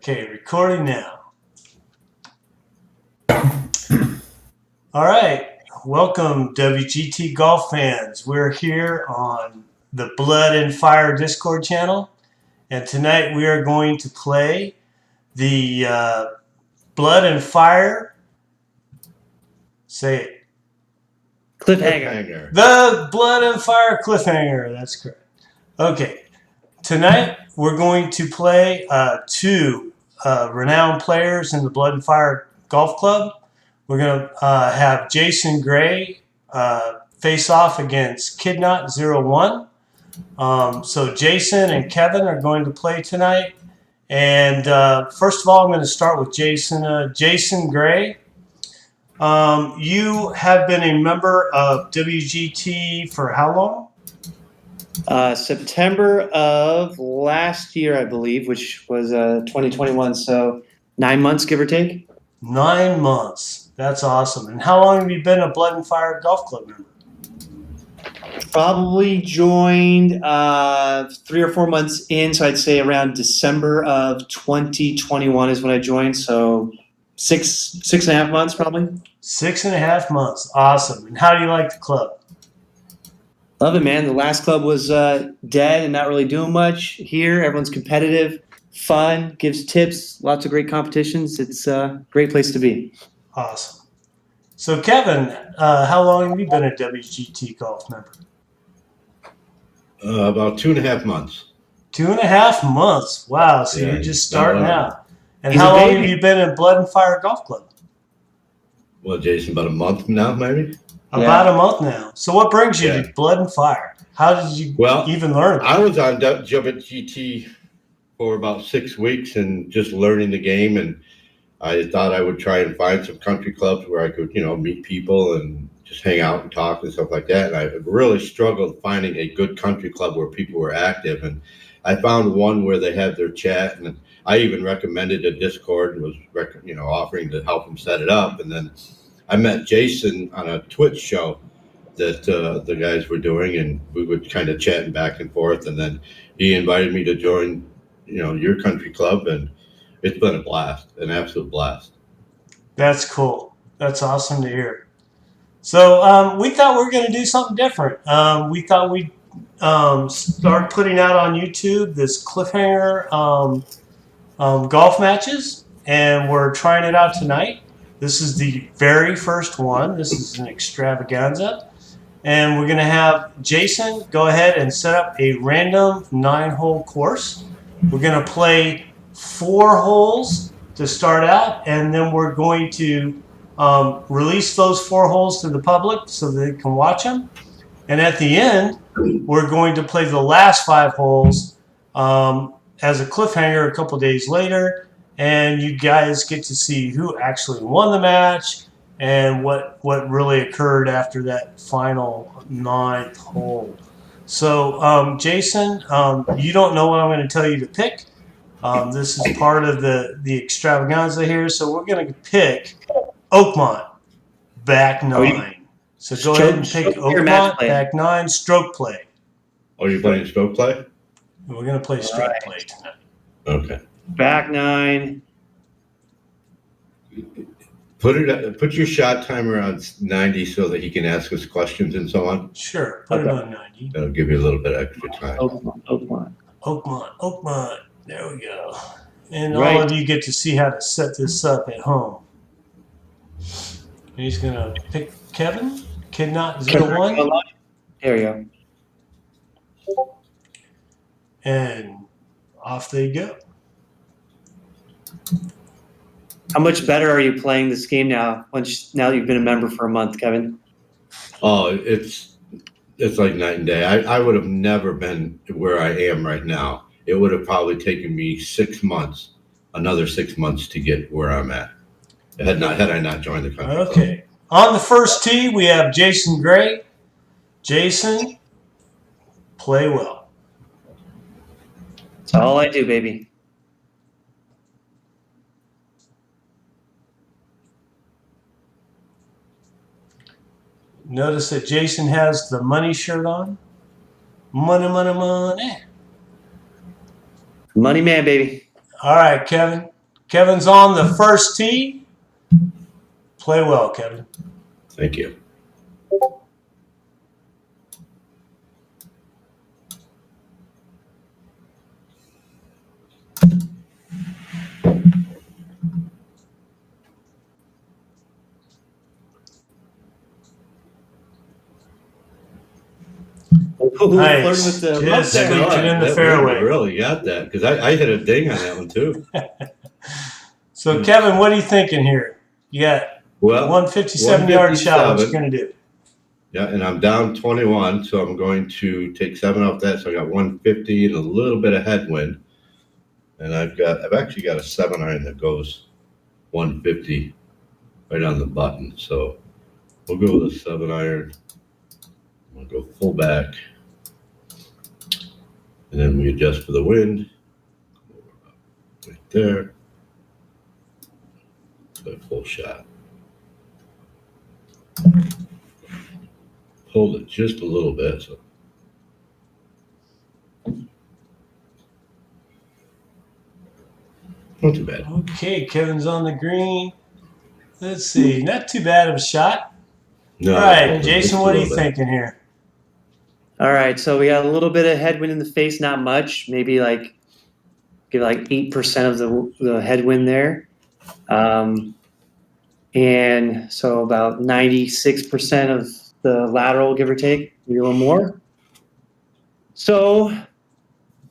Okay, recording now. All right, welcome WGT golf fans. We're here on the Blood and Fire Discord channel, and tonight we are going to play the Blood and Fire. Say it. Cliff Hanger. The Blood and Fire Cliff Hanger. That's correct. Okay, tonight we're going to play two renowned players in the Blood and Fire Golf Club. We're going to have Jason Gray face off against Kidnot01. So Jason and Kevin are going to play tonight. And first of all, I'm going to start with Jason. Jason Gray, you have been a member of WGT for how long? September of last year, I believe, which was 2021. So 9 months, give or take. 9 months. That's awesome. And how long have you been a Blood and Fire Golf Club member? Probably joined 3 or 4 months in. So I'd say around December of 2021 is when I joined. So six and a half months, probably. 6.5 months. Awesome. And how do you like the club? Love it, man. The last club was dead and not really doing much. Here, everyone's competitive, fun, gives tips, lots of great competitions. It's a great place to be. Awesome. So, Kevin, how long have you been a WGT golf member? About 2.5 months. 2.5 months. Wow. So Yeah, you're just starting out. And He's how a long baby. have you been in Blood and Fire Golf Club? Well, Jason, about a month now, maybe? About a month now. So what brings you Yeah. to Blood and Fire? How did you even learn about I was on WGT for about 6 weeks and just learning the game, and I thought I would try and find some country clubs where I could, meet people and just hang out and talk and stuff like that. And I really struggled finding a good country club where people were active. And I found one where they had their chat, and I even recommended a Discord and was, offering to help them set it up. And then I met Jason on a Twitch show that the guys were doing, and we would kind of chatting back and forth. And then he invited me to join, your country club, and it's been a blast, an absolute blast. That's cool. That's awesome to hear. So we thought we were going to do something different. We thought we'd start putting out on YouTube this cliffhanger golf matches, and we're trying it out tonight. This is the very first one. This is an extravaganza. And we're going to have Jason go ahead and set up a random 9-hole course. We're going to play 4 holes to start out, and then we're going to release those 4 holes to the public so they can watch them. And at the end, we're going to play the last 5 holes as a cliffhanger a couple days later, and you guys get to see who actually won the match and what really occurred after that final 9th hole. So, Jason, you don't know what I'm going to tell you to pick. This is part of the extravaganza here, so we're going to pick Oakmont, back 9. So go ahead and pick Oakmont, back 9, stroke play. Oh, you're playing stroke play? We're going to play stroke play tonight. Okay. Back 9. Put your shot timer on 90 so that he can ask us questions and so on. Sure, put it on 90. That'll give you a little bit extra time. Oakmont. There we go. And all of you get to see how to set this up at home. And he's going to pick Kevin, Kidnot01. There we go. And off they go. How much better are you playing this game now that you've been a member for a month, Kevin? Oh, it's like night and day. I would have never been where I am right now. It would have probably taken me 6 months, another 6 months to get where I'm at. Had I not joined the country club. Okay. On the first tee, we have Jason Gray. Jason, play well. That's all I do, baby. Notice that Jason has the money shirt on. Money, money, money. Money man, baby. All right, Kevin. Kevin's on the first tee. Play well, Kevin. Thank you. Nice. Flirting with the Just rough squeaked it in the That fairway. wind really got that because I hit a ding on that one too. So, Kevin, what are you thinking here? You got Well, 157-yard shot. What you 157. going to do? Yeah, and I'm down 21, so I'm going to take 7 off that. So I got 150 and a little bit of headwind, and I've actually got a 7-iron that goes 150 right on the button. So we'll go with a 7-iron. I'm gonna go full back, and then we adjust for the wind. Right there. A full shot. Pulled it just a little bit, so. Not too bad. Okay, Kevin's on the green. Let's see. Not too bad of a shot. No, All I right, pulled it Jason, just a what are you little bit. thinking here? All right, so we got a little bit of headwind in the face, not much. Maybe like give like 8% of the headwind there. And so about 96% of the lateral, give or take, maybe a little more. So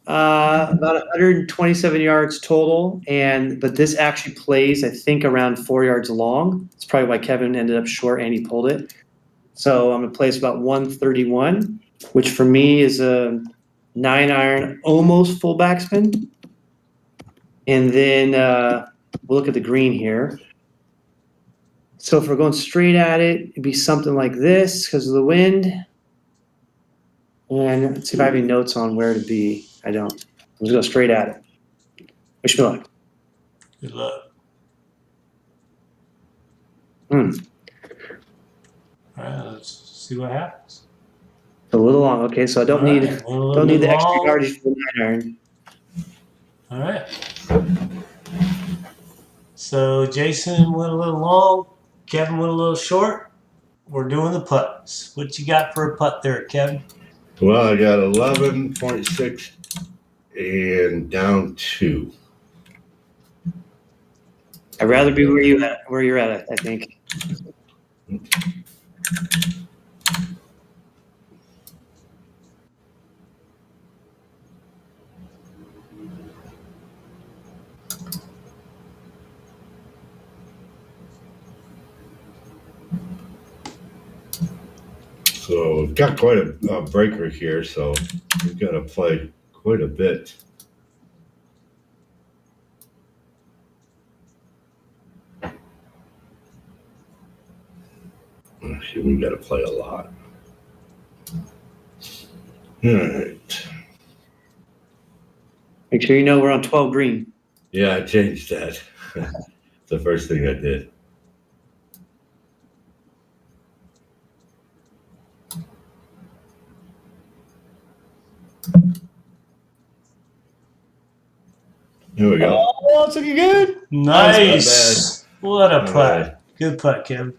about 127 yards total, but this actually plays, I think, around 4 yards long. It's probably why Kevin ended up short and he pulled it. So I'm going to place about 131, which for me is a 9-iron, almost full backspin. And then we'll look at the green here. So if we're going straight at it, it'd be something like this because of the wind. And let's see if I have any notes on where to be. I don't. Let's go straight at it. Wish me luck. Good luck. All right, let's see what happens. A little long. Okay, so I don't need the extra long. yardage for the 9-iron. All right. So Jason went a little long. Kevin went a little short. We're doing the putts. What you got for a putt there, Kevin? Well, I got 11.6 and down 2. I'd rather be where you're at, I think. So we've got quite a breaker here, so we've got to play quite a bit. Actually, we've got to play a lot. All right. Make sure you know we're on 12 green. Yeah, I changed that. It's the first thing I did. Here we go. Oh, it's looking good. Nice. What a All putt. right. Good putt, Kevin.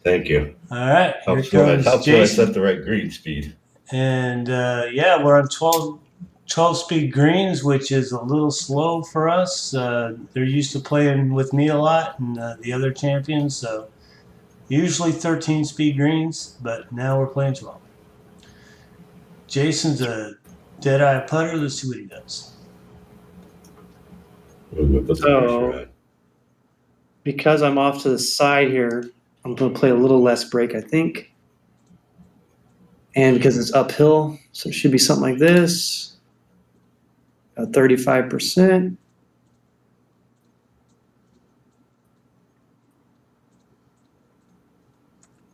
Thank you. All right. Helps Here when I comes set Jason. the right green speed. And yeah, we're on 12 speed greens, which is a little slow for us. They're used to playing with me a lot and the other champions. So usually 13 speed greens, but now we're playing 12. Jason's a dead-eye putter. Let's see what he does. We'll put the pressure on. Because I'm off to the side here, I'm going to play a little less break, I think. And because it's uphill, so it should be something like this. 35%.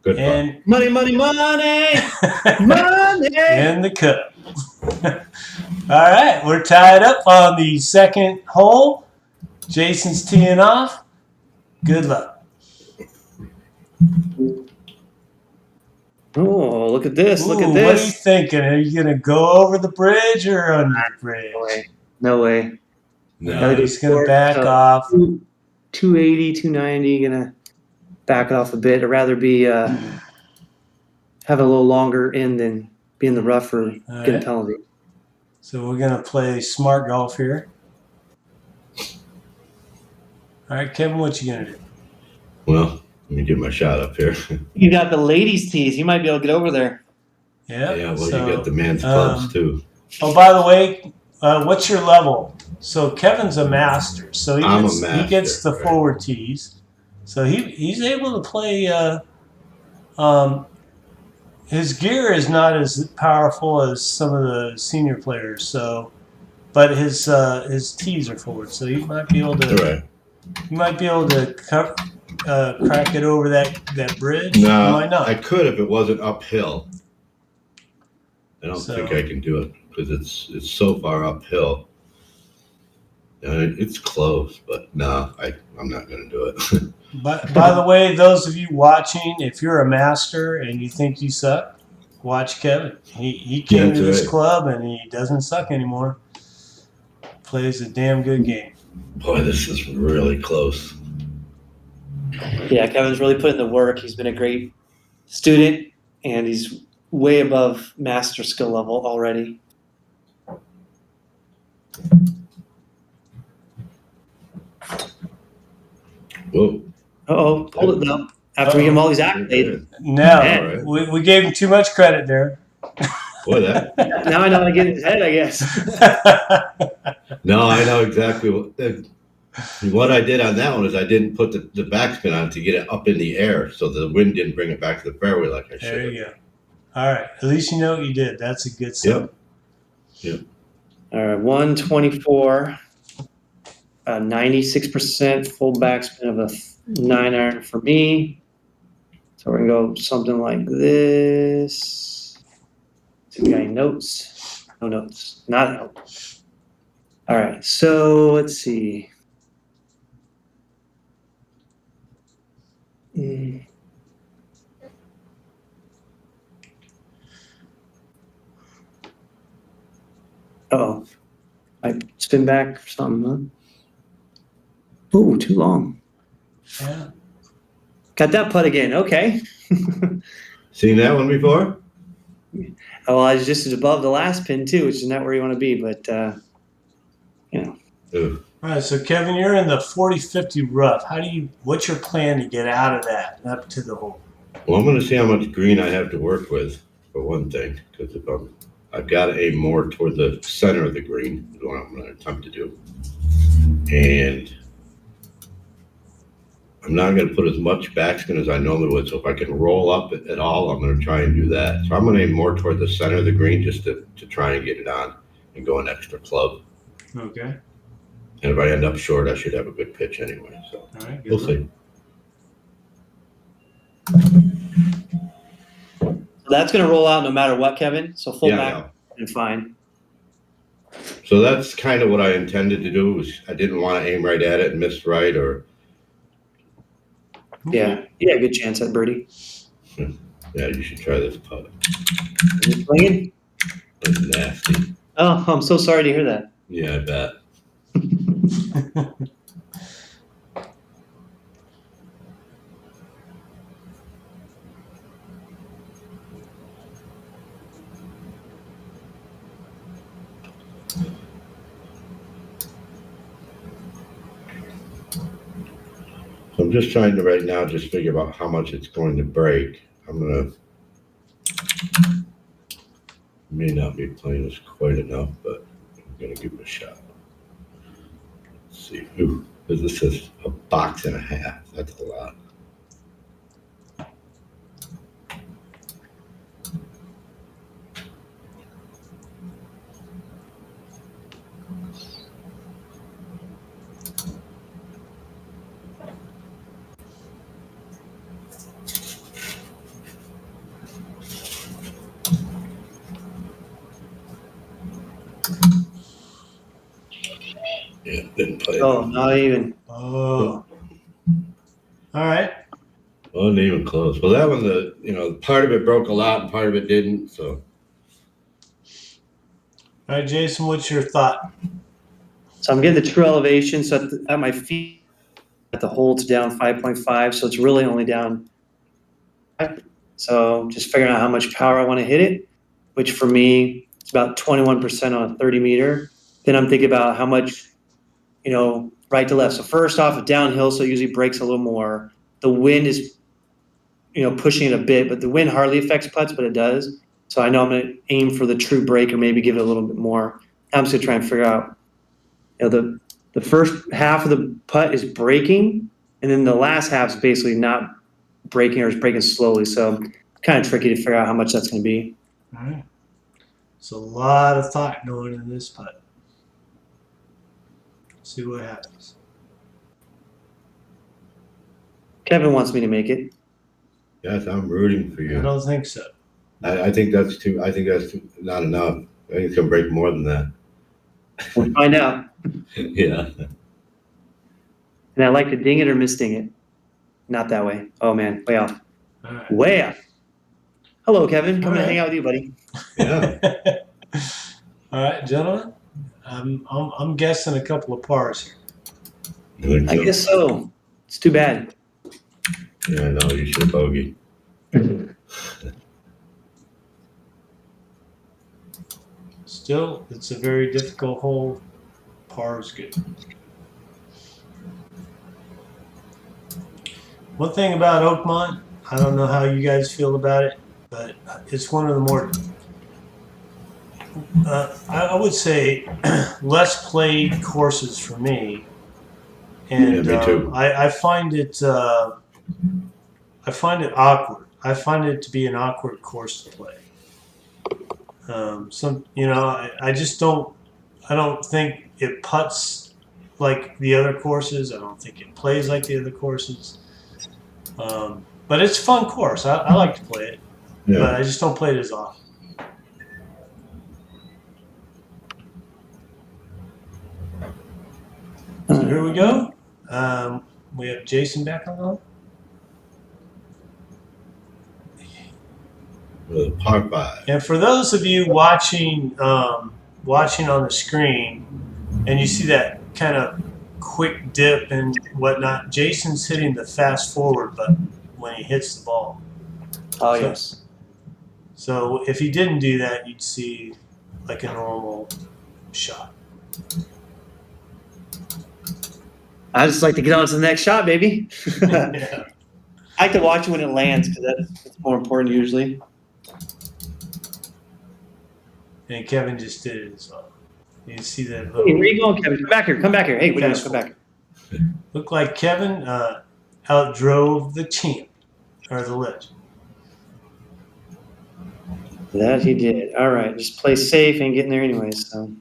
Good And money, money, money, money. in the cup. All right, we're tied up on the second hole. Jason's teeing off. Good luck. Oh, look at this. Look at What are you this. thinking? Are you going to go over the bridge or under the bridge? No way. No. He's going to back off. 280, 290, gonna back off a bit. I'd rather be have a little longer in than be in the rough or get a penalty. So we're going to play smart golf here. All right, Kevin, what you going to do? Well, let me get my shot up here. You got the ladies' tees. You might be able to get over there. Yeah. Yeah, well, you got the men's clubs too. Oh, by the way, what's your level? So Kevin's a master, so he gets the forward tees. So he's able to play. His gear is not as powerful as some of the senior players. So, but his tees are forward, so he might be able to. Right. You might be able to crack it over that bridge. No, you might not. I could if it wasn't uphill. I don't think I can do it because it's so far uphill. It's close, but no, I'm not going to do it. But by the way, those of you watching, if you're a master and you think you suck, watch Kevin. He came to this club and he doesn't suck anymore. Plays a damn good game. Boy, this is really close. Yeah, Kevin's really put in the work. He's been a great student, and he's way above master skill level already. Whoa. Uh-oh, hold it though. After we give him all these accolades. No, we gave him too much credit there. Boy, that. Now I know how to get in his head, I guess. No, I know exactly what I did on that one is I didn't put the backspin on to get it up in the air, so the wind didn't bring it back to the fairway like I should. There you go. All right, at least you know what you did. That's a good sign. Yep. All right, 124, 96% full backspin of a 9-iron for me. So we're gonna go something like this. So we got any notes? No notes. Not a note. All right, so let's see. Uh-oh. I spin back or something, huh? Ooh, too long. Yeah. Got that putt again. Okay. Seen that one before? Well, I was just above the last pin too, which is not where you want to be, but you know. Ooh. All right, so Kevin, you're in the 40-50 rough. What's your plan to get out of that and up to the hole? Well, I'm going to see how much green I have to work with, for one thing, because I've got to aim more toward the center of the green, is what I'm going to attempt to do. And I'm not going to put as much backspin as I normally would, so if I can roll up at all, I'm going to try and do that. So I'm going to aim more toward the center of the green just to try and get it on and go an extra club. Okay. And if I end up short, I should have a good pitch anyway. So All right, we'll see. That's going to roll out no matter what, Kevin. So full back and fine. So that's kind of what I intended to do. Was I didn't want to aim right at it and miss right or. Yeah, good chance at birdie. Yeah, you should try this putt. You swinging? That's nasty. Oh, I'm so sorry to hear that. Yeah, I bet. So I'm just trying to right now just figure out how much it's going to break. May not be playing this quite enough, but I'm gonna give it a shot. Let's see. Ooh, this is a box and a half. That's a lot. Yeah, didn't play. Oh, not even. Oh. All right. Wasn't even close. Well, that one, part of it broke a lot and part of it didn't. So. All right, Jason, what's your thought? So I'm getting the true elevation. So at my feet, at the hole, it's down 5.5. So it's really only down. So just figuring out how much power I want to hit it, which for me, it's about 21% on a 30 meter. Then I'm thinking about how much, right to left. So first off, downhill, so it usually breaks a little more. The wind is, pushing it a bit, but the wind hardly affects putts, but it does. So I know I'm going to aim for the true break or maybe give it a little bit more. I'm just going to try and figure out, the first half of the putt is breaking, and then the last half is basically not breaking or is breaking slowly. So kind of tricky to figure out how much that's going to be. All right. It's a lot of thought going in this putt. See what happens. Kevin wants me to make it. Yes, I'm rooting for I you. don't think so. I think that's too. I think that's not enough. I think it's gonna break more than that. We'll find out. Yeah. And I like to ding it or miss ding it. Not that way. Oh man, way off. All right. Way off. Hello, Kevin. Coming All to hang right. out with you, buddy. Yeah. All right, gentlemen. I'm guessing a couple of pars here. Good I job. guess so. It's too bad. Yeah, no, you should bogey. Still, it's a very difficult hole. Par is good. One thing about Oakmont, I don't know how you guys feel about it, but it's one of the more, I would say, less played courses for me. And Yeah, me too. I find it awkward. I find it to be an awkward course to play. I just don't. I don't think it putts like the other courses. I don't think it plays like the other courses. But it's a fun course. I like to play it, but Yeah. I just don't play it as often. So here we go. We have Jason back on the line. With a par 5. And for those of you watching on the screen, and you see that kind of quick dip and whatnot, Jason's hitting the fast forward button when he hits the ball. Oh, So- yes. So if he didn't do that, you'd see like a normal shot. I just like to get on to the next shot, baby. Yeah. I like to watch it when it lands because that's more important usually. And Kevin just did it as well. You see that Hey, where little you going, Kevin? Come back here. Come back here. Hey, what are you doing? Fast Come back. looked like Kevin outdrove the champ or the legend. That he did. All right. Just play safe and getting there anyways. So.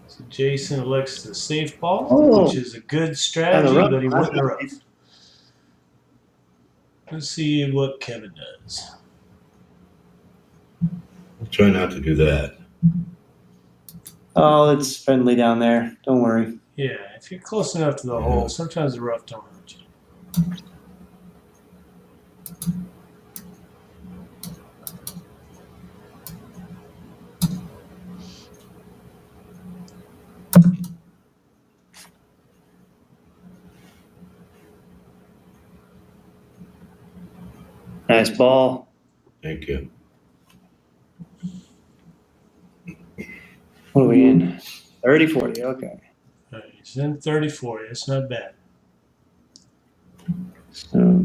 So Jason elects the safe ball, Oh. which is a good strategy, rough. but he went in the rough. Let's see what Kevin does. I'll try not to do that. Oh, it's friendly down there. Don't worry. Yeah, if you're close enough to the hole, sometimes the rough don't hurt you. Nice ball. Thank you. What are we in? 30, 40. Okay. All right, he's in 30-40. That's not bad. So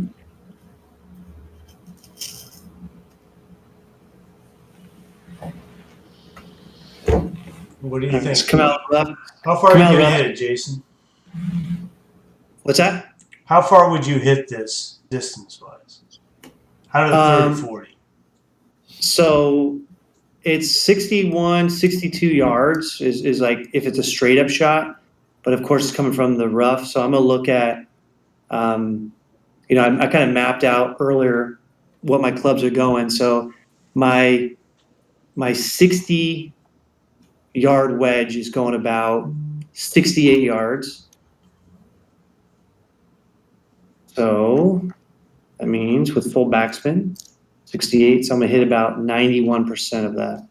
What do you let's think? come out left. How far come are out you going left. to hit it, Jason? What's that? How far would you hit this distance-wise? Out of the 30-40? So it's 61, 62 yards is like if it's a straight up shot, but of course it's coming from the rough. So I'm gonna look at, I kind of mapped out earlier what my clubs are going. So my 60 yard wedge is going about 68 yards. So that means with full backspin, 68. So I'm gonna hit about 91% of that.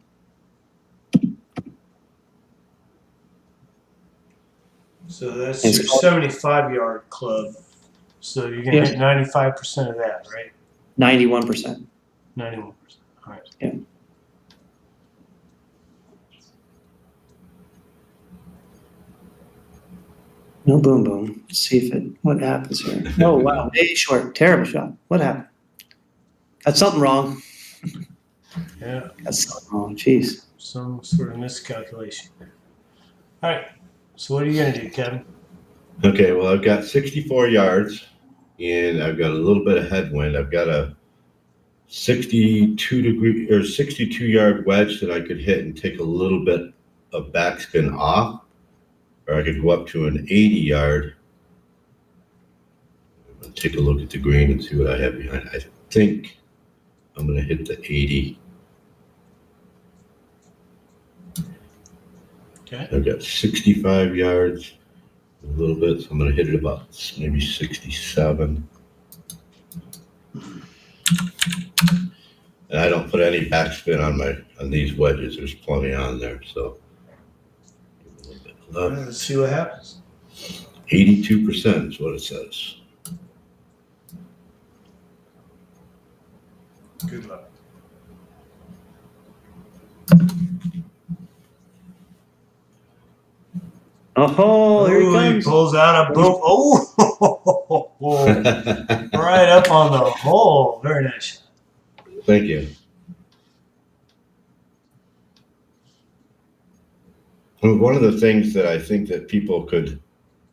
So that's It's your called- 75-yard club. So you're going to hit 95% of that, right? 91%. 91%. All right. Yeah. No boom boom. Let's see what happens here. Oh wow, way short. Terrible shot. What happened? Got something wrong. Yeah. Got something wrong. Jeez. Some sort of miscalculation. All right. So what are you going to do, Kevin? Okay, well, I've got 64 yards and I've got a little bit of headwind. I've got a 62-yard wedge that I could hit and take a little bit of backspin off, or I could go up to an 80-yard. Take a look at the green and see what I have behind. I think I'm going to hit the 80. Okay. I've got 65 yards, a little bit, so I'm going to hit it about maybe 67. And I don't put any backspin on these wedges. There's plenty on there, so. All right, let's see what happens. 82% is what it says. Good luck. Oh, here he Ooh, comes. pulls out a boom. Oh, right up on the hole. Very nice. Thank you. Well, one of the things that I think that people could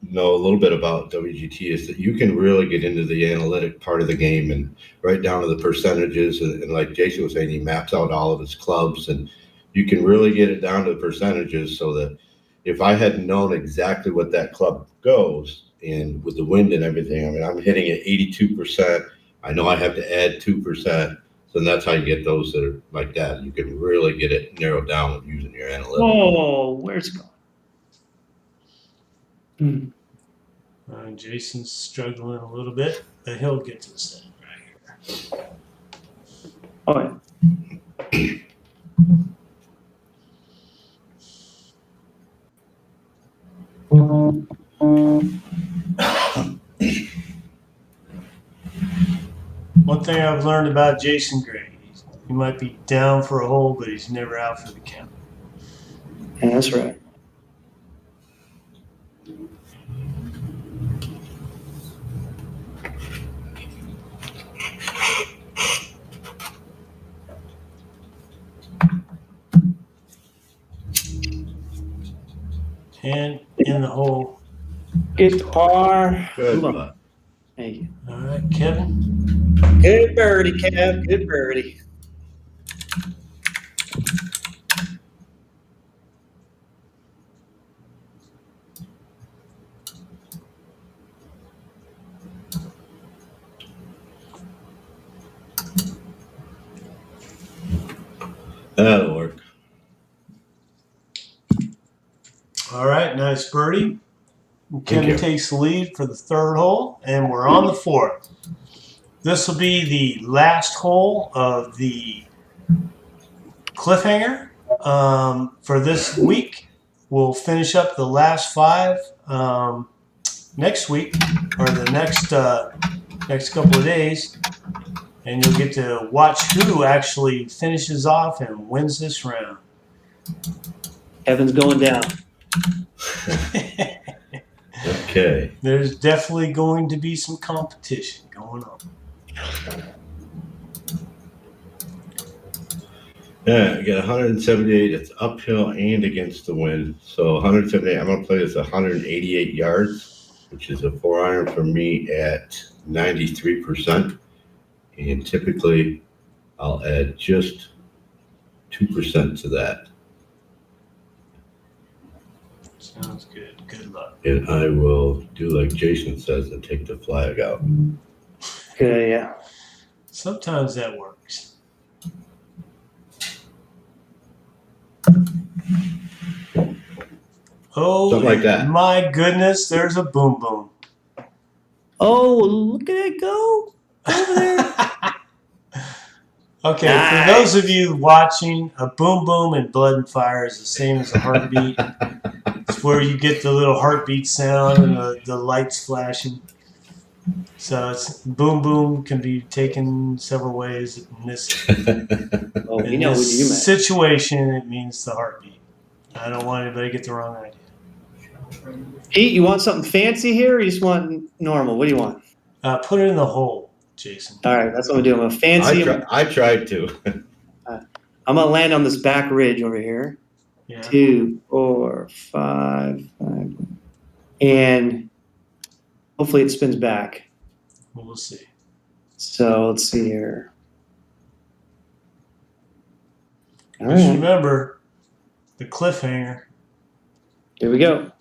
know a little bit about WGT is that you can really get into the analytic part of the game and right down to the percentages. And like Jason was saying, he maps out all of his clubs and you can really get it down to the percentages so that if I had known exactly what that club goes and with the wind and everything, I mean, I'm hitting it 82%. I know I have to add 2%. So that's how you get those that are like that. You can really get it narrowed down with using your analytics. Oh, where's it going? Jason's struggling a little bit, but he'll get to the setting right here. Oh, yeah. One thing I've learned about Jason Gray, he might be down for a hole, but he's never out for the count. Yeah, that's right. And in the hole. Guitar. Good. Hold on. Thank you. All right, Kevin. Good birdie, Kev. Good birdie. That'll work. All right, nice birdie. Kevin you. takes the lead for the third hole, and we're on the fourth. This will be the last hole of the Cliff Hanger for this week. We'll finish up the last five next week or the next couple of days, and you'll get to watch who actually finishes off and wins this round. Kevin's going down. Okay. There's definitely going to be some competition going on. Yeah, I got 178. It's uphill and against the wind. So 178. I'm going to play this 188 yards, which is a 4-iron for me at 93%. And typically, I'll add just 2% to that. Sounds good. Good luck. And I will do like Jason says and take the flag out. Good, yeah. Sometimes that works. Oh, Something like that. My goodness, there's a boom boom. Oh, look at it go. Over there. Okay, Nice. for those of you watching, a boom boom in Blood and Fire is the same as a heartbeat. It's where you get the little heartbeat sound and the lights flashing. So it's boom boom can be taken several ways. In this, Oh, we in know what this you meant. situation, it means the heartbeat. I don't want anybody to get the wrong idea. Pete, you want something fancy here, or you just want normal? What do you want? Put it in the hole, Jason. All right, that's what I'm doing. I'm fancy. I tried to. I'm gonna land on this back ridge over here. Yeah. 2, 4, 5, 5, and hopefully it spins back. We'll see. So let's see here. All Just right, remember the cliffhanger. here we go.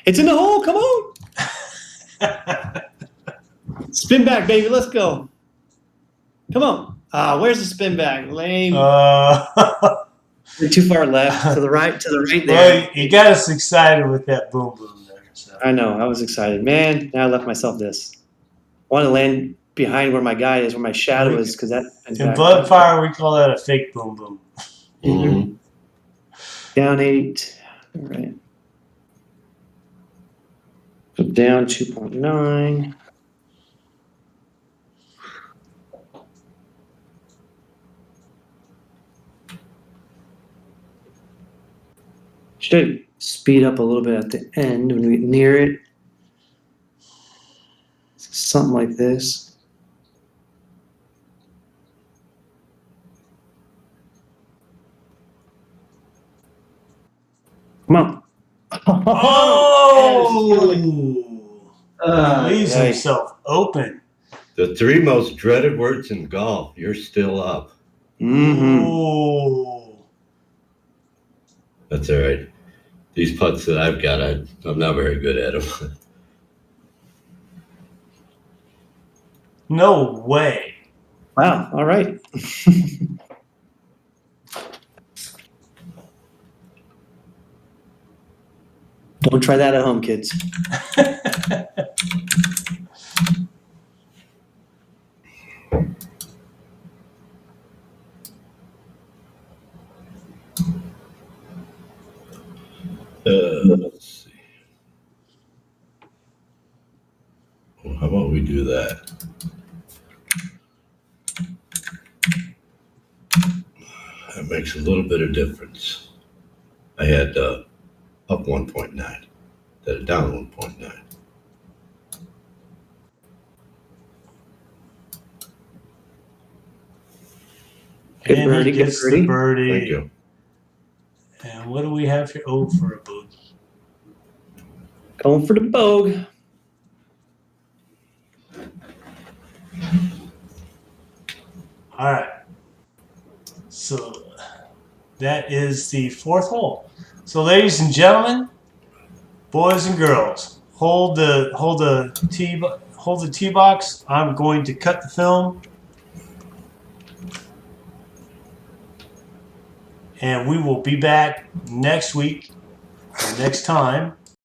It's in the hole. Come on, spin back, baby. Let's go. Come on. Where's the spin back? Lame. You're too far left. To the right there. Well, you got us excited with that boom boom there. So. I know. I was excited. Man, now I left myself this. I want to land behind where my guy is, where my shadow is, because that. In Bud Fire, we call that a fake boom boom. Mm-hmm. Down 8. All right. So down 2.9. Should speed up a little bit at the end when we get near it. Something like this. Come on. Oh! He leaves Yikes. himself open. The 3 most dreaded words in golf. You're still up. Mm-hmm. Oh. That's all right. These putts that I've got, I'm not very good at them. No way. Wow. All right. Don't try that at home, kids. Let's see. Well, how about we do that? That makes a little bit of difference. I had up 1.9, then down 1.9. Good And birdie, he good gets birdie. the birdie. Thank you. And what do we have here? Oh, for a bogey. Going for the bogue. All right. So that is the 4th hole. So, ladies and gentlemen, boys and girls, hold the tee box. I'm going to cut the film, and we will be back next week, or next time,